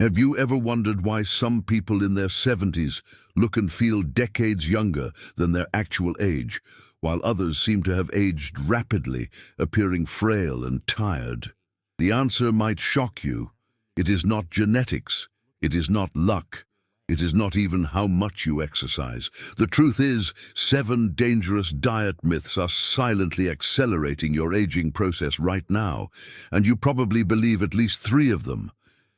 Have you ever wondered why some people in their 70s look and feel decades younger than their actual age, while others seem to have aged rapidly, appearing frail and tired? The answer might shock you. It is not genetics. It is not luck. It is not even how much you exercise. The truth is, 7 dangerous diet myths are silently accelerating your aging process right now, and you probably believe at least 3 of them.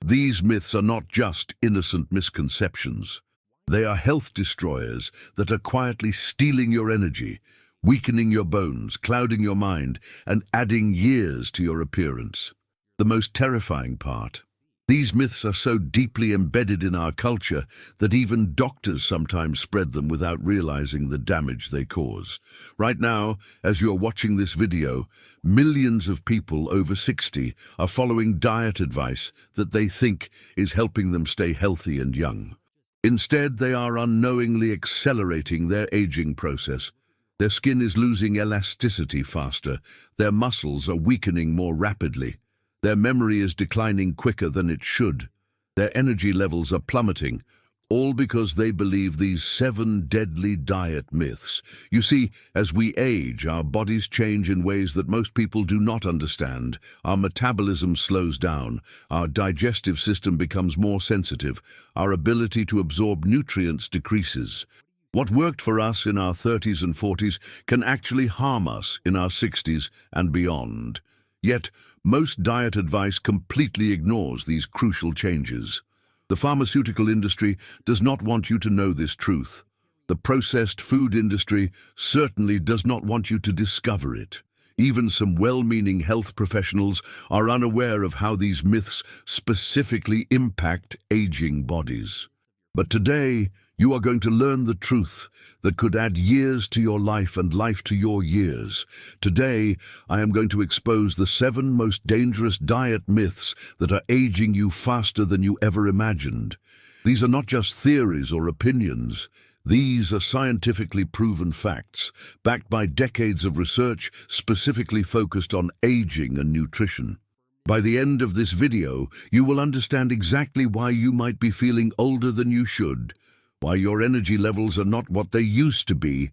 These myths are not just innocent misconceptions. They are health destroyers that are quietly stealing your energy, weakening your bones, clouding your mind, and adding years to your appearance. The most terrifying part: these myths are so deeply embedded in our culture that even doctors sometimes spread them without realizing the damage they cause. Right now, as you're watching this video, millions of people over 60 are following diet advice that they think is helping them stay healthy and young. Instead, they are unknowingly accelerating their aging process. Their skin is losing elasticity faster, their muscles are weakening more rapidly, their memory is declining quicker than it should. Their energy levels are plummeting, all because they believe these 7 deadly diet myths. You see, as we age, our bodies change in ways that most people do not understand. Our metabolism slows down, our digestive system becomes more sensitive, our ability to absorb nutrients decreases. What worked for us in our 30s and 40s can actually harm us in our 60s and beyond. Yet, most diet advice completely ignores these crucial changes. The pharmaceutical industry does not want you to know this truth. The processed food industry certainly does not want you to discover it. Even some well-meaning health professionals are unaware of how these myths specifically impact aging bodies. But today, you are going to learn the truth that could add years to your life and life to your years. Today, I am going to expose the 7 most dangerous diet myths that are aging you faster than you ever imagined. These are not just theories or opinions. These are scientifically proven facts, backed by decades of research specifically focused on aging and nutrition. By the end of this video, you will understand exactly why you might be feeling older than you should, why your energy levels are not what they used to be,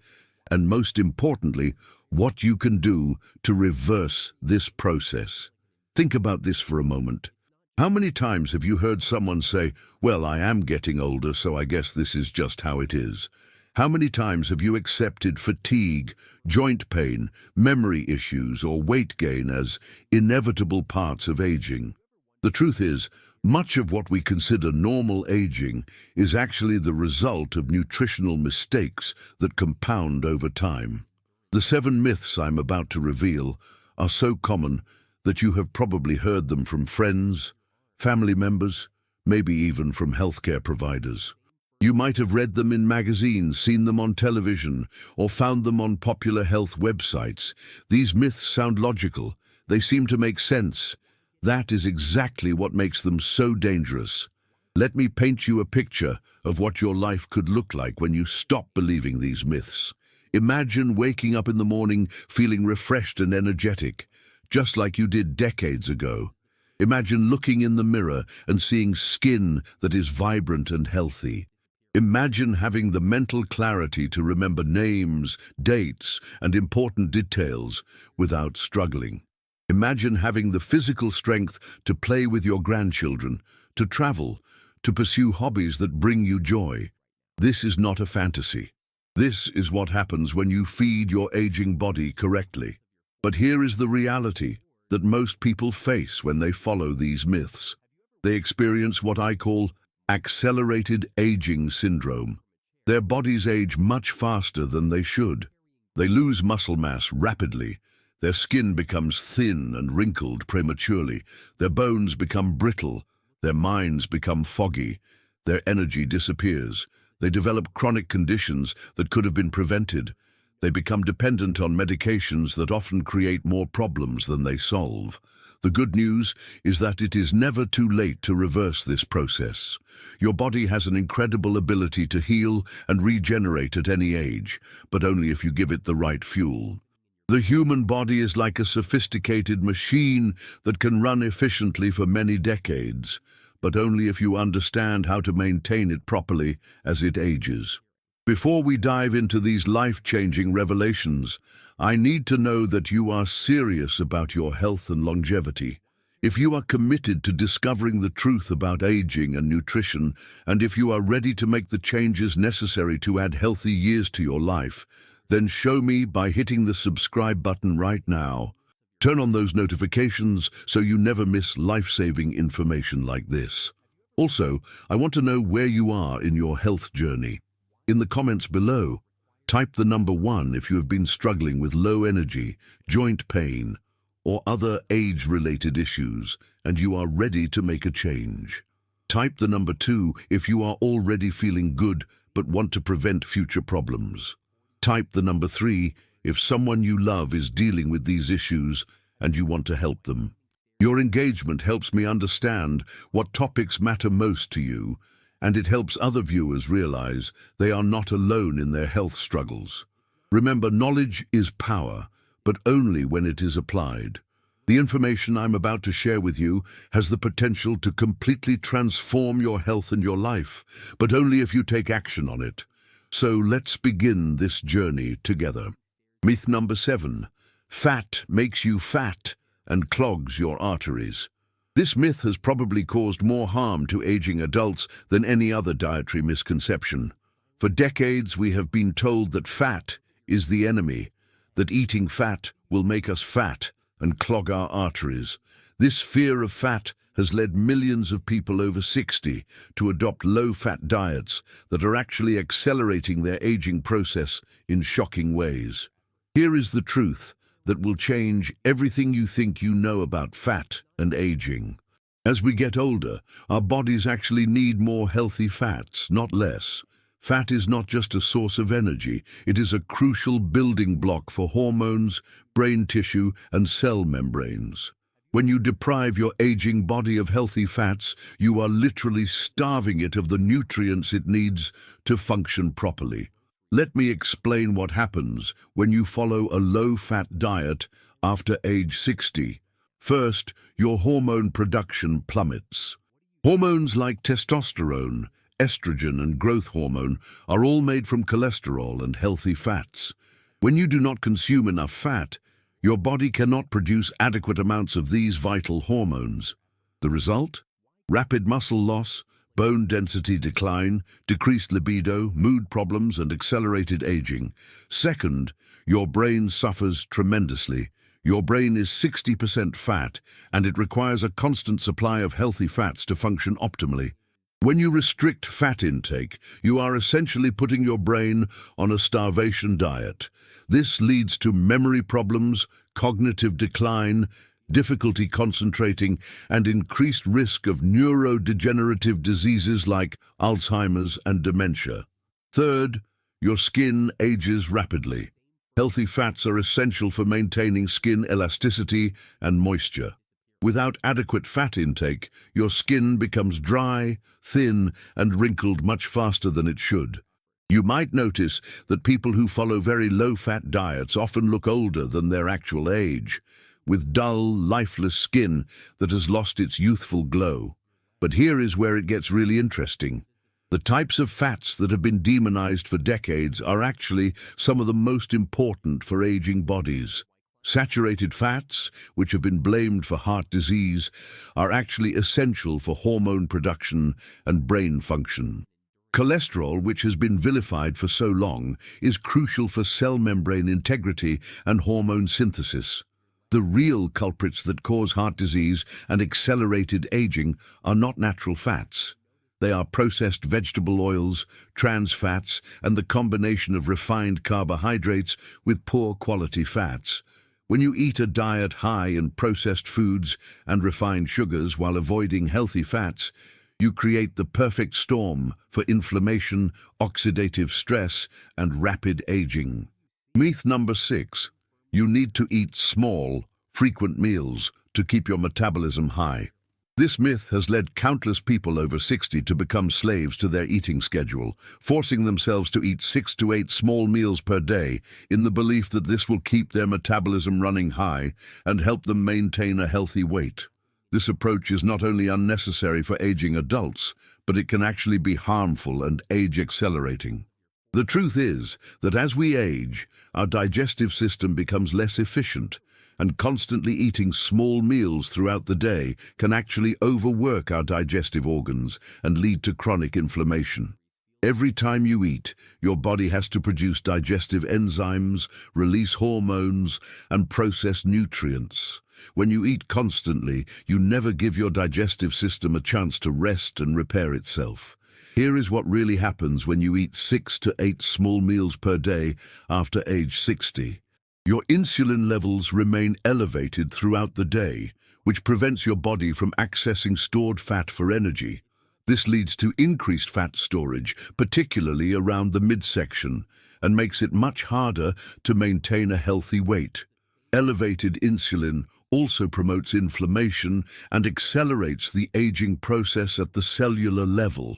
and most importantly, what you can do to reverse this process. Think about this for a moment. How many times have you heard someone say, "Well, I am getting older, so I guess this is just how it is"? How many times have you accepted fatigue, joint pain, memory issues, or weight gain as inevitable parts of aging? The truth is, much of what we consider normal aging is actually the result of nutritional mistakes that compound over time. The 7 myths I'm about to reveal are so common that you have probably heard them from friends, family members, maybe even from healthcare providers. You might have read them in magazines, seen them on television, or found them on popular health websites. These myths sound logical. They seem to make sense. That is exactly what makes them so dangerous. Let me paint you a picture of what your life could look like when you stop believing these myths. Imagine waking up in the morning feeling refreshed and energetic, just like you did decades ago. Imagine looking in the mirror and seeing skin that is vibrant and healthy. Imagine having the mental clarity to remember names, dates, and important details without struggling. Imagine having the physical strength to play with your grandchildren, to travel, to pursue hobbies that bring you joy. This is not a fantasy. This is what happens when you feed your aging body correctly. But here is the reality that most people face when they follow these myths. They experience what I call accelerated aging syndrome. Their bodies age much faster than they should. They lose muscle mass rapidly. Their skin becomes thin and wrinkled prematurely. Their bones become brittle. Their minds become foggy. Their energy disappears. They develop chronic conditions that could have been prevented. They become dependent on medications that often create more problems than they solve. The good news is that it is never too late to reverse this process. Your body has an incredible ability to heal and regenerate at any age, but only if you give it the right fuel. The human body is like a sophisticated machine that can run efficiently for many decades. but only if you understand how to maintain it properly as it ages. Before we dive into these life-changing revelations, I need to know that you are serious about your health and longevity. If you are committed to discovering the truth about aging and nutrition, and if you are ready to make the changes necessary to add healthy years to your life, then show me by hitting the subscribe button right now. Turn on those notifications so you never miss life-saving information like this. Also, I want to know where you are in your health journey. In the comments below, type the number 1 if you have been struggling with low energy, joint pain, or other age-related issues, and you are ready to make a change. Type the number 2 if you are already feeling good but want to prevent future problems. Type the number 3 if someone you love is dealing with these issues and you want to help them. Your engagement helps me understand what topics matter most to you, and it helps other viewers realize they are not alone in their health struggles. Remember, knowledge is power, but only when it is applied. The information I'm about to share with you has the potential to completely transform your health and your life, but only if you take action on it. So let's begin this journey together. Myth number 7. Fat makes you fat and clogs your arteries. This myth has probably caused more harm to aging adults than any other dietary misconception. For decades, we have been told that fat is the enemy, that eating fat will make us fat and clog our arteries. This fear of fat has led millions of people over 60 to adopt low-fat diets that are actually accelerating their aging process in shocking ways. Here is the truth that will change everything you think you know about fat and aging. As we get older, our bodies actually need more healthy fats, not less. Fat is not just a source of energy, it is a crucial building block for hormones, brain tissue, and cell membranes. When you deprive your aging body of healthy fats, you are literally starving it of the nutrients it needs to function properly. Let me explain what happens when you follow a low-fat diet after age 60. First, your hormone production plummets. Hormones like testosterone, estrogen, and growth hormone are all made from cholesterol and healthy fats. When you do not consume enough fat, your body cannot produce adequate amounts of these vital hormones. The result? Rapid muscle loss, bone density decline, decreased libido, mood problems, and accelerated aging. Second, your brain suffers tremendously. Your brain is 60% fat, and it requires a constant supply of healthy fats to function optimally. When you restrict fat intake, you are essentially putting your brain on a starvation diet. This leads to memory problems, cognitive decline, difficulty concentrating, and increased risk of neurodegenerative diseases like Alzheimer's and dementia. Third, your skin ages rapidly. Healthy fats are essential for maintaining skin elasticity and moisture. Without adequate fat intake, your skin becomes dry, thin, and wrinkled much faster than it should. You might notice that people who follow very low-fat diets often look older than their actual age, with dull, lifeless skin that has lost its youthful glow. But here is where it gets really interesting. The types of fats that have been demonized for decades are actually some of the most important for aging bodies. Saturated fats, which have been blamed for heart disease, are actually essential for hormone production and brain function. Cholesterol, which has been vilified for so long, is crucial for cell membrane integrity and hormone synthesis. The real culprits that cause heart disease and accelerated aging are not natural fats. They are processed vegetable oils, trans fats, and the combination of refined carbohydrates with poor quality fats. When you eat a diet high in processed foods and refined sugars while avoiding healthy fats, you create the perfect storm for inflammation, oxidative stress, and rapid aging. Myth number 6. You need to eat small, frequent meals to keep your metabolism high. This myth has led countless people over 60 to become slaves to their eating schedule, forcing themselves to eat 6 to 8 small meals per day in the belief that this will keep their metabolism running high and help them maintain a healthy weight. This approach is not only unnecessary for aging adults, but it can actually be harmful and age-accelerating. The truth is that as we age, our digestive system becomes less efficient, and constantly eating small meals throughout the day can actually overwork our digestive organs and lead to chronic inflammation. Every time you eat, your body has to produce digestive enzymes, release hormones, and process nutrients. When you eat constantly, you never give your digestive system a chance to rest and repair itself. Here is what really happens when you eat 6 to 8 small meals per day after age 60. Your insulin levels remain elevated throughout the day, which prevents your body from accessing stored fat for energy. This leads to increased fat storage, particularly around the midsection, and makes it much harder to maintain a healthy weight. Elevated insulin also promotes inflammation and accelerates the aging process at the cellular level.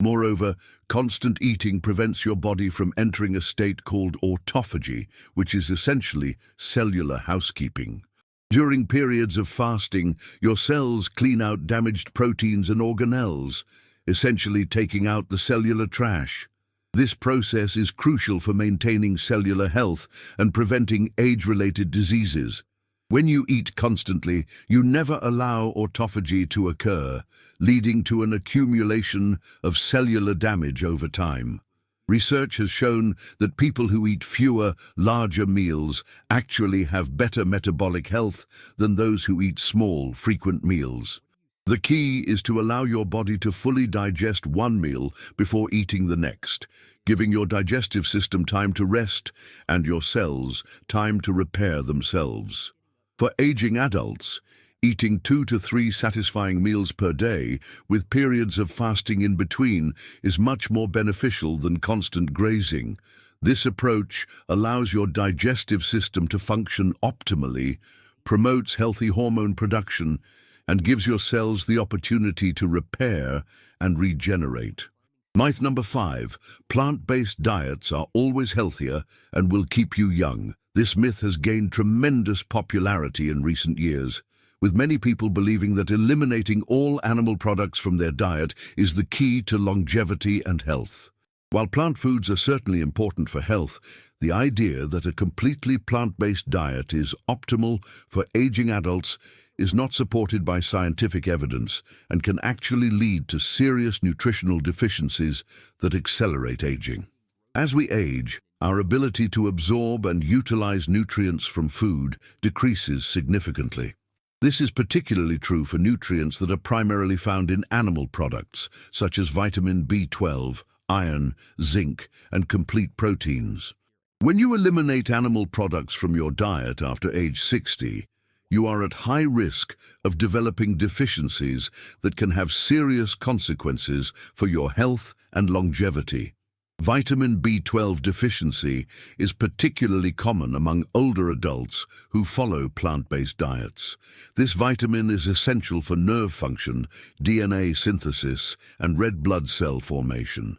Moreover, constant eating prevents your body from entering a state called autophagy, which is essentially cellular housekeeping. During periods of fasting, your cells clean out damaged proteins and organelles, essentially taking out the cellular trash. This process is crucial for maintaining cellular health and preventing age-related diseases. When you eat constantly, you never allow autophagy to occur, leading to an accumulation of cellular damage over time. Research has shown that people who eat fewer, larger meals actually have better metabolic health than those who eat small, frequent meals. The key is to allow your body to fully digest one meal before eating the next, giving your digestive system time to rest and your cells time to repair themselves. For aging adults, eating 2 to 3 satisfying meals per day, with periods of fasting in between, is much more beneficial than constant grazing. This approach allows your digestive system to function optimally, promotes healthy hormone production, and gives your cells the opportunity to repair and regenerate. Myth number 5, plant-based diets are always healthier and will keep you young. This myth has gained tremendous popularity in recent years, with many people believing that eliminating all animal products from their diet is the key to longevity and health. While plant foods are certainly important for health, the idea that a completely plant-based diet is optimal for aging adults is not supported by scientific evidence and can actually lead to serious nutritional deficiencies that accelerate aging. As we age, our ability to absorb and utilize nutrients from food decreases significantly. This is particularly true for nutrients that are primarily found in animal products, such as vitamin B12, iron, zinc, and complete proteins. When you eliminate animal products from your diet after age 60, you are at high risk of developing deficiencies that can have serious consequences for your health and longevity. Vitamin B12 deficiency is particularly common among older adults who follow plant-based diets. This vitamin is essential for nerve function, DNA synthesis, and red blood cell formation.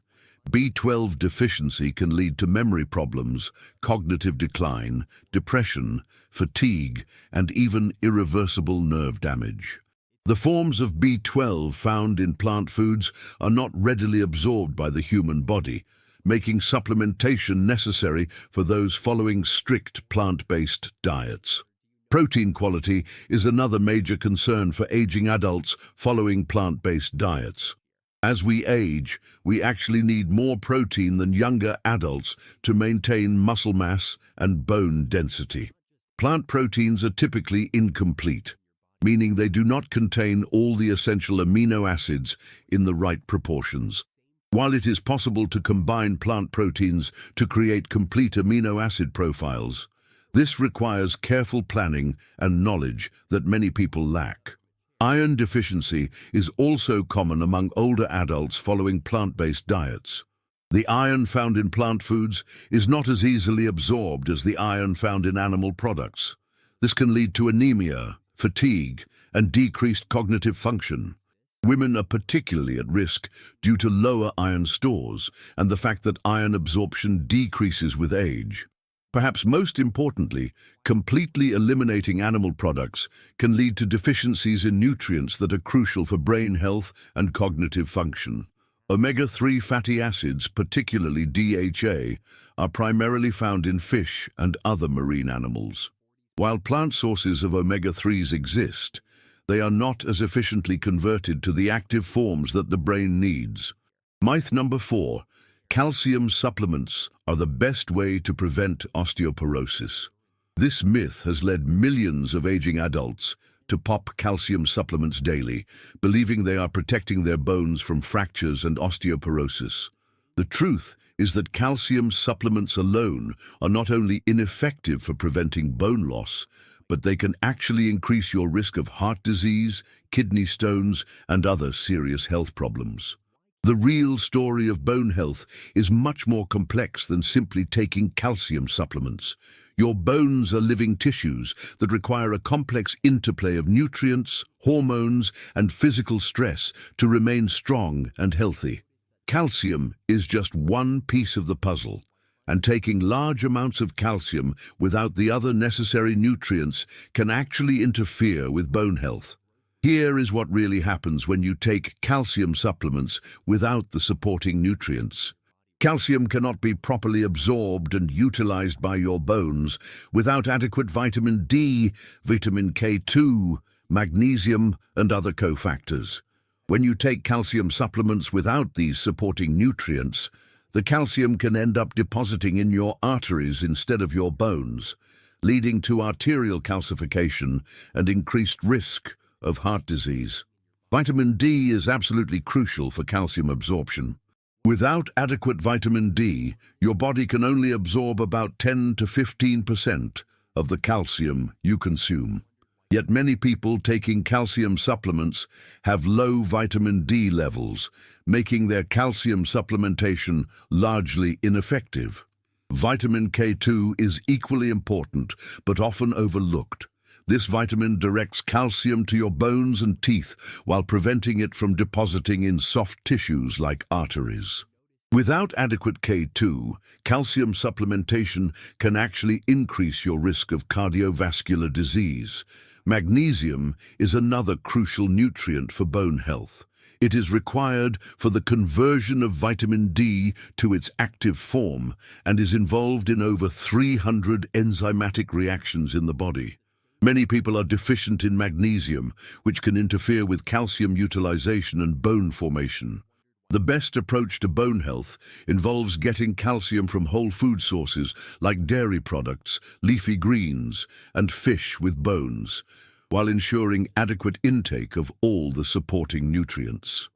B12 deficiency can lead to memory problems, cognitive decline, depression, fatigue, and even irreversible nerve damage. The forms of B12 found in plant foods are not readily absorbed by the human body, making supplementation necessary for those following strict plant-based diets. Protein quality is another major concern for aging adults following plant-based diets. As we age, we actually need more protein than younger adults to maintain muscle mass and bone density. Plant proteins are typically incomplete, meaning they do not contain all the essential amino acids in the right proportions. While it is possible to combine plant proteins to create complete amino acid profiles, this requires careful planning and knowledge that many people lack. Iron deficiency is also common among older adults following plant-based diets. The iron found in plant foods is not as easily absorbed as the iron found in animal products. This can lead to anemia, fatigue, and decreased cognitive function. Women are particularly at risk due to lower iron stores and the fact that iron absorption decreases with age. Perhaps most importantly, completely eliminating animal products can lead to deficiencies in nutrients that are crucial for brain health and cognitive function. Omega-3 fatty acids, particularly DHA, are primarily found in fish and other marine animals. While plant sources of omega-3s exist, they are not as efficiently converted to the active forms that the brain needs. Myth number 4. Calcium supplements are the best way to prevent osteoporosis. This myth has led millions of aging adults to pop calcium supplements daily, believing they are protecting their bones from fractures and osteoporosis. The truth is that calcium supplements alone are not only ineffective for preventing bone loss, but they can actually increase your risk of heart disease, kidney stones, and other serious health problems. The real story of bone health is much more complex than simply taking calcium supplements. Your bones are living tissues that require a complex interplay of nutrients, hormones, and physical stress to remain strong and healthy. Calcium is just one piece of the puzzle, and taking large amounts of calcium without the other necessary nutrients can actually interfere with bone health. Here is what really happens when you take calcium supplements without the supporting nutrients. Calcium cannot be properly absorbed and utilized by your bones without adequate vitamin D, vitamin K2, magnesium, and other cofactors. When you take calcium supplements without these supporting nutrients, the calcium can end up depositing in your arteries instead of your bones, leading to arterial calcification and increased risk of heart disease. Vitamin D is absolutely crucial for calcium absorption. Without adequate vitamin D, your body can only absorb about 10 to 15% of the calcium you consume. Yet many people taking calcium supplements have low vitamin D levels, making their calcium supplementation largely ineffective. Vitamin K2 is equally important, but often overlooked. This vitamin directs calcium to your bones and teeth while preventing it from depositing in soft tissues like arteries. Without adequate K2, calcium supplementation can actually increase your risk of cardiovascular disease. Magnesium is another crucial nutrient for bone health. It is required for the conversion of vitamin D to its active form and is involved in over 300 enzymatic reactions in the body. Many people are deficient in magnesium, which can interfere with calcium utilization and bone formation. The best approach to bone health involves getting calcium from whole food sources like dairy products, leafy greens, and fish with bones, while ensuring adequate intake of all the supporting nutrients.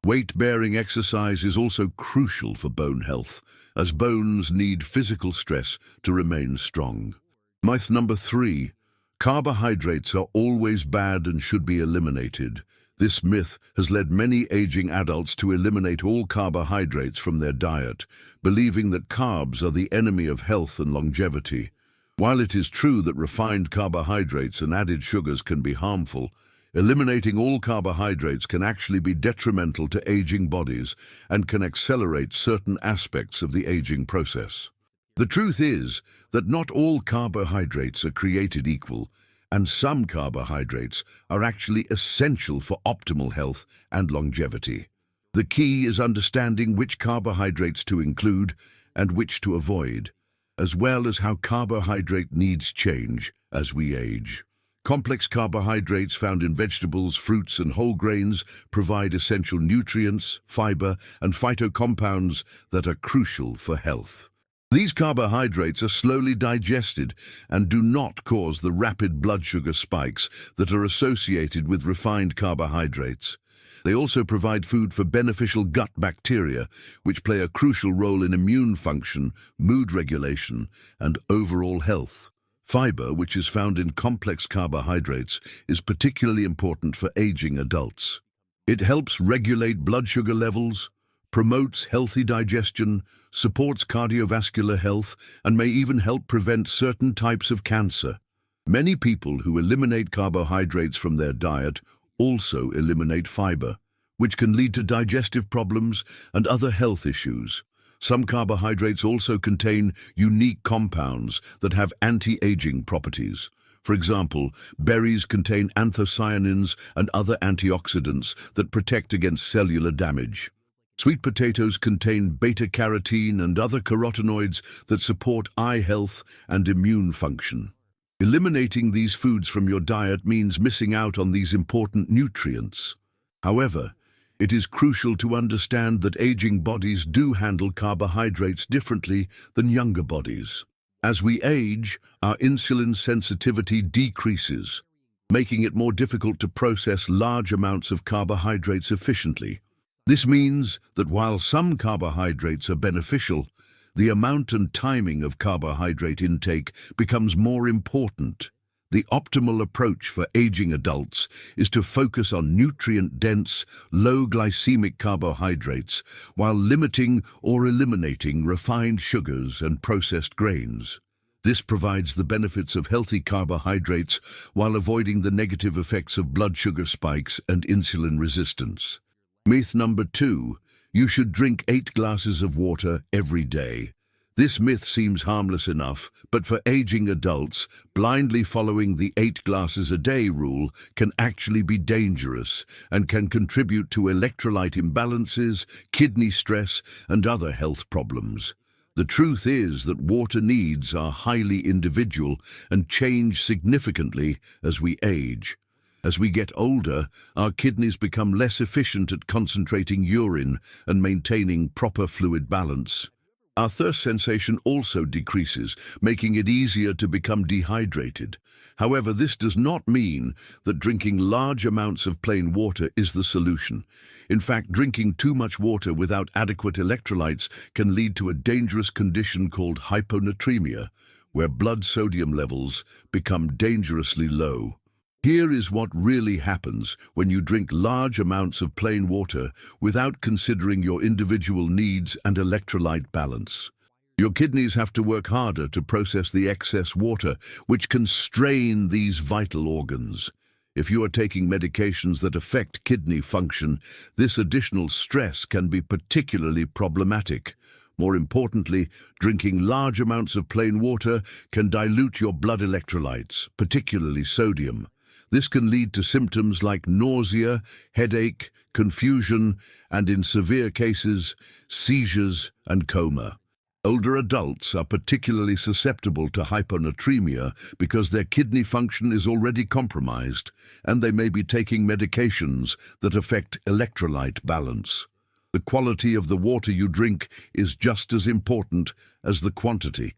Weight-bearing exercise is also crucial for bone health, as bones need physical stress to remain strong. Myth number 3. Carbohydrates are always bad and should be eliminated. This myth has led many aging adults to eliminate all carbohydrates from their diet, believing that carbs are the enemy of health and longevity. While it is true that refined carbohydrates and added sugars can be harmful, eliminating all carbohydrates can actually be detrimental to aging bodies and can accelerate certain aspects of the aging process. The truth is that not all carbohydrates are created equal, and some carbohydrates are actually essential for optimal health and longevity. The key is understanding which carbohydrates to include and which to avoid, as well as how carbohydrate needs change as we age. Complex carbohydrates found in vegetables, fruits, and whole grains provide essential nutrients, fiber, and phytocompounds that are crucial for health. These carbohydrates are slowly digested and do not cause the rapid blood sugar spikes that are associated with refined carbohydrates. They also provide food for beneficial gut bacteria, which play a crucial role in immune function, mood regulation, and overall health. Fiber, which is found in complex carbohydrates, is particularly important for aging adults. It helps regulate blood sugar levels, promotes healthy digestion, supports cardiovascular health, and may even help prevent certain types of cancer. Many people who eliminate carbohydrates from their diet also eliminate fiber, which can lead to digestive problems and other health issues. Some carbohydrates also contain unique compounds that have anti-aging properties. For example, berries contain anthocyanins and other antioxidants that protect against cellular damage. Sweet potatoes contain beta-carotene and other carotenoids that support eye health and immune function. Eliminating these foods from your diet means missing out on these important nutrients. However, it is crucial to understand that aging bodies do handle carbohydrates differently than younger bodies. As we age, our insulin sensitivity decreases, making it more difficult to process large amounts of carbohydrates efficiently. This means that while some carbohydrates are beneficial, the amount and timing of carbohydrate intake becomes more important. The optimal approach for aging adults is to focus on nutrient-dense, low-glycemic carbohydrates while limiting or eliminating refined sugars and processed grains. This provides the benefits of healthy carbohydrates while avoiding the negative effects of blood sugar spikes and insulin resistance. Myth number 2. You should drink 8 glasses of water every day. This myth seems harmless enough, but for aging adults, blindly following the 8 glasses a day rule can actually be dangerous and can contribute to electrolyte imbalances, kidney stress, and other health problems. The truth is that water needs are highly individual and change significantly as we age. As we get older, our kidneys become less efficient at concentrating urine and maintaining proper fluid balance. Our thirst sensation also decreases, making it easier to become dehydrated. However, this does not mean that drinking large amounts of plain water is the solution. In fact, drinking too much water without adequate electrolytes can lead to a dangerous condition called hyponatremia, where blood sodium levels become dangerously low. Here is what really happens when you drink large amounts of plain water without considering your individual needs and electrolyte balance. Your kidneys have to work harder to process the excess water, which can strain these vital organs. If you are taking medications that affect kidney function, this additional stress can be particularly problematic. More importantly, drinking large amounts of plain water can dilute your blood electrolytes, particularly sodium. This can lead to symptoms like nausea, headache, confusion, and in severe cases, seizures and coma. Older adults are particularly susceptible to hyponatremia because their kidney function is already compromised, and they may be taking medications that affect electrolyte balance. The quality of the water you drink is just as important as the quantity.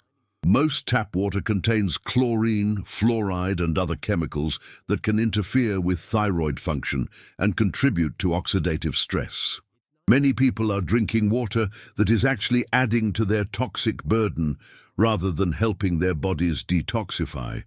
Most tap water contains chlorine, fluoride, and other chemicals that can interfere with thyroid function and contribute to oxidative stress. Many people are drinking water that is actually adding to their toxic burden rather than helping their bodies detoxify.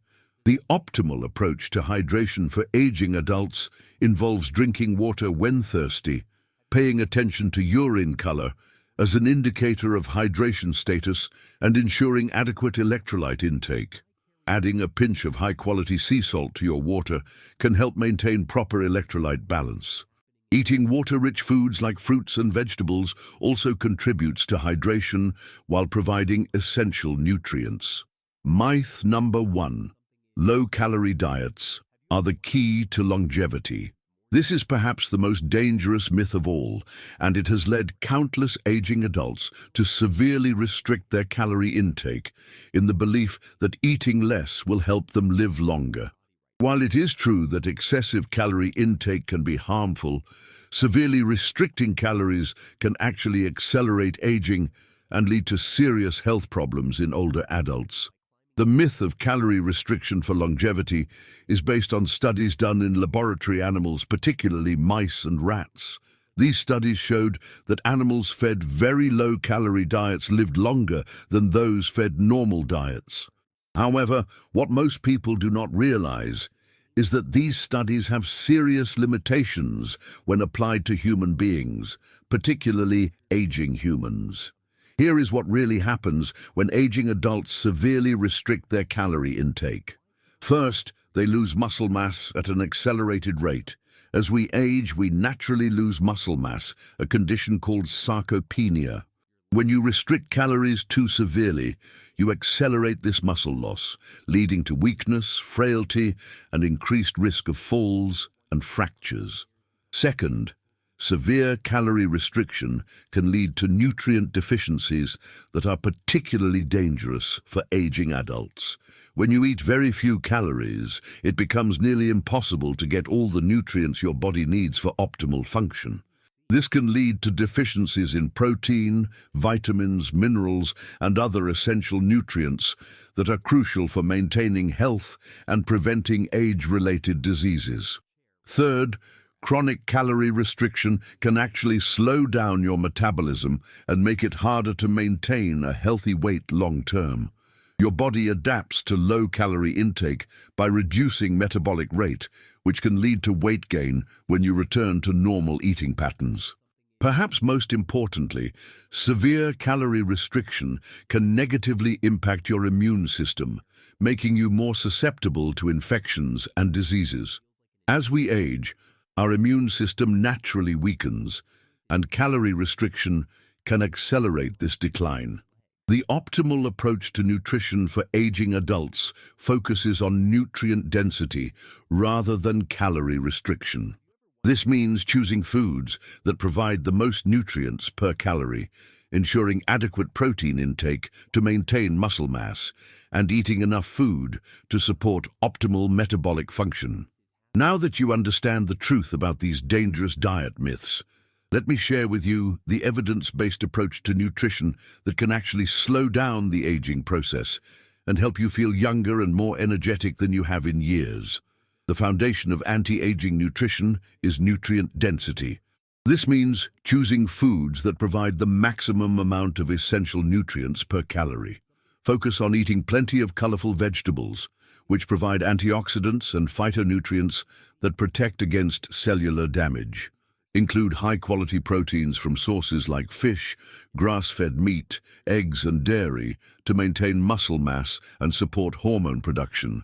The optimal approach to hydration for aging adults involves drinking water when thirsty, paying attention to urine color as an indicator of hydration status, and ensuring adequate electrolyte intake. Adding a pinch of high-quality sea salt to your water can help maintain proper electrolyte balance. Eating water-rich foods like fruits and vegetables also contributes to hydration while providing essential nutrients. Myth number 1. Low-calorie diets are the key to longevity. This is perhaps the most dangerous myth of all, and it has led countless aging adults to severely restrict their calorie intake in the belief that eating less will help them live longer. While it is true that excessive calorie intake can be harmful, severely restricting calories can actually accelerate aging and lead to serious health problems in older adults. The myth of calorie restriction for longevity is based on studies done in laboratory animals, particularly mice and rats. These studies showed that animals fed very low-calorie diets lived longer than those fed normal diets. However, what most people do not realize is that these studies have serious limitations when applied to human beings, particularly aging humans. Here is what really happens when aging adults severely restrict their calorie intake. First, they lose muscle mass at an accelerated rate. As we age, we naturally lose muscle mass, a condition called sarcopenia. When you restrict calories too severely, you accelerate this muscle loss, leading to weakness, frailty, and increased risk of falls and fractures. Second, severe calorie restriction can lead to nutrient deficiencies that are particularly dangerous for aging adults. When you eat very few calories, it becomes nearly impossible to get all the nutrients your body needs for optimal function. This can lead to deficiencies in protein, vitamins, minerals, and other essential nutrients that are crucial for maintaining health and preventing age-related diseases. Third, chronic calorie restriction can actually slow down your metabolism and make it harder to maintain a healthy weight long-term. Your body adapts to low-calorie intake by reducing metabolic rate, which can lead to weight gain when you return to normal eating patterns. Perhaps most importantly, severe calorie restriction can negatively impact your immune system, making you more susceptible to infections and diseases. As we age, our immune system naturally weakens, and calorie restriction can accelerate this decline. The optimal approach to nutrition for aging adults focuses on nutrient density rather than calorie restriction. This means choosing foods that provide the most nutrients per calorie, ensuring adequate protein intake to maintain muscle mass, and eating enough food to support optimal metabolic function. Now that you understand the truth about these dangerous diet myths, let me share with you the evidence-based approach to nutrition that can actually slow down the aging process and help you feel younger and more energetic than you have in years. The foundation of anti-aging nutrition is nutrient density. This means choosing foods that provide the maximum amount of essential nutrients per calorie. Focus on eating plenty of colorful vegetables, which provide antioxidants and phytonutrients that protect against cellular damage. Include high-quality proteins from sources like fish, grass-fed meat, eggs, and dairy to maintain muscle mass and support hormone production.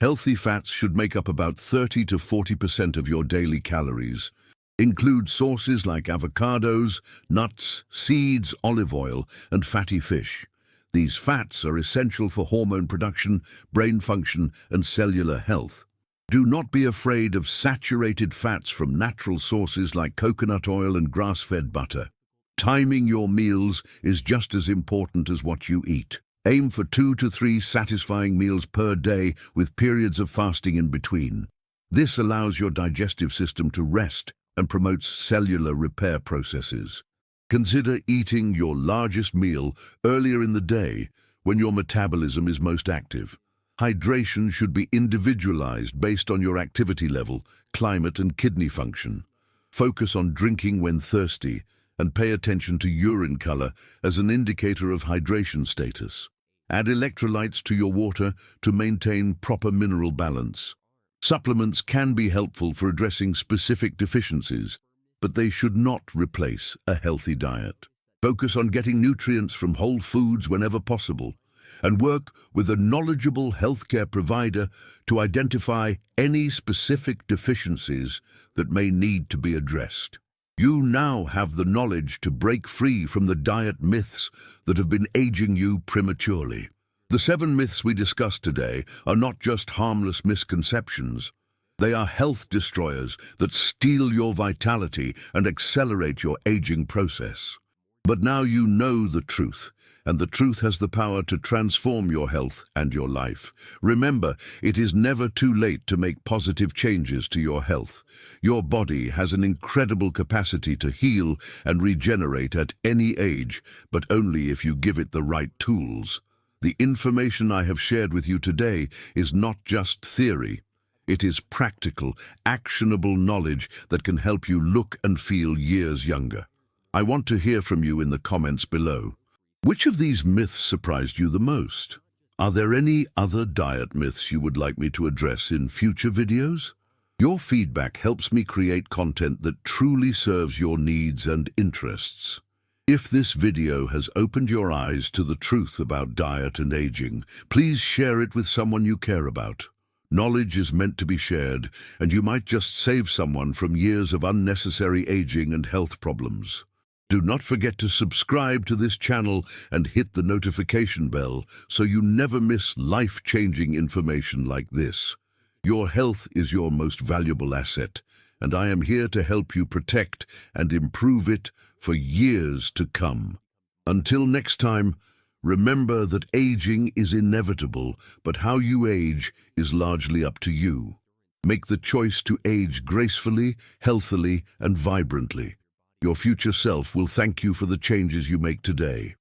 Healthy fats should make up about 30 to 40% of your daily calories. Include sources like avocados, nuts, seeds, olive oil, and fatty fish. These fats are essential for hormone production, brain function, and cellular health. Do not be afraid of saturated fats from natural sources like coconut oil and grass-fed butter. Timing your meals is just as important as what you eat. Aim for 2 to 3 satisfying meals per day with periods of fasting in between. This allows your digestive system to rest and promotes cellular repair processes. Consider eating your largest meal earlier in the day when your metabolism is most active. Hydration should be individualized based on your activity level, climate, and kidney function. Focus on drinking when thirsty and pay attention to urine color as an indicator of hydration status. Add electrolytes to your water to maintain proper mineral balance. Supplements can be helpful for addressing specific deficiencies, but they should not replace a healthy diet. Focus on getting nutrients from whole foods whenever possible, and work with a knowledgeable healthcare provider to identify any specific deficiencies that may need to be addressed. You now have the knowledge to break free from the diet myths that have been aging you prematurely. The 7 myths we discussed today are not just harmless misconceptions. They are health destroyers that steal your vitality and accelerate your aging process. But now you know the truth, and the truth has the power to transform your health and your life. Remember, it is never too late to make positive changes to your health. Your body has an incredible capacity to heal and regenerate at any age, but only if you give it the right tools. The information I have shared with you today is not just theory. It is practical, actionable knowledge that can help you look and feel years younger. I want to hear from you in the comments below. Which of these myths surprised you the most? Are there any other diet myths you would like me to address in future videos? Your feedback helps me create content that truly serves your needs and interests. If this video has opened your eyes to the truth about diet and aging, please share it with someone you care about. Knowledge is meant to be shared, and you might just save someone from years of unnecessary aging and health problems. Do not forget to subscribe to this channel and hit the notification bell so you never miss life-changing information like this. Your health is your most valuable asset, and I am here to help you protect and improve it for years to come. Until next time, remember that aging is inevitable, but how you age is largely up to you. Make the choice to age gracefully, healthily, and vibrantly. Your future self will thank you for the changes you make today.